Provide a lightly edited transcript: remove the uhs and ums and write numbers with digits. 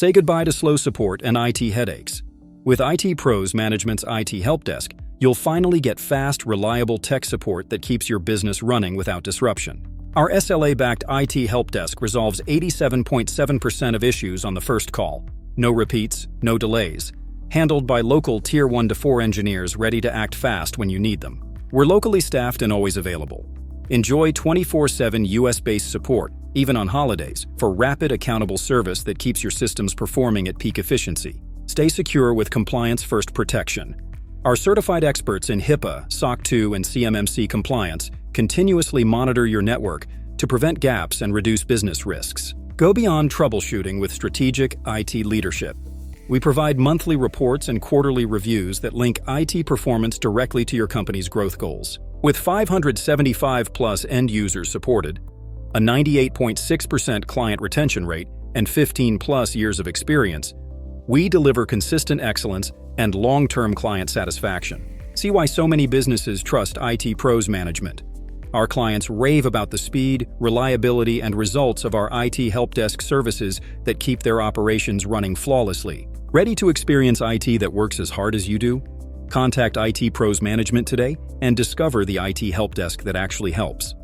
Say goodbye to slow support and IT headaches. With IT Pros Management's IT Helpdesk, you'll finally get fast, reliable tech support that keeps your business running without disruption. Our SLA-backed IT Helpdesk resolves 87.7% of issues on the first call. No repeats, no delays. Handled by local Tier 1 to 4 engineers ready to act fast when you need them. We're locally staffed and always available. Enjoy 24/7 US-based support, even on holidays, for rapid, accountable service that keeps your systems performing at peak efficiency. Stay secure with compliance-first protection. Our certified experts in HIPAA, SOC 2, and CMMC compliance continuously monitor your network to prevent gaps and reduce business risks. Go beyond troubleshooting with strategic IT leadership. We provide monthly reports and quarterly reviews that link IT performance directly to your company's growth goals. With 575+ end users supported, a 98.6% client retention rate, and 15+ years of experience, we deliver consistent excellence and long-term client satisfaction. See why so many businesses trust IT Pros Management. Our clients rave about the speed, reliability, and results of our IT Helpdesk services that keep their operations running flawlessly. Ready to experience IT that works as hard as you do? Contact IT Pros Management today and discover the IT Helpdesk that actually helps.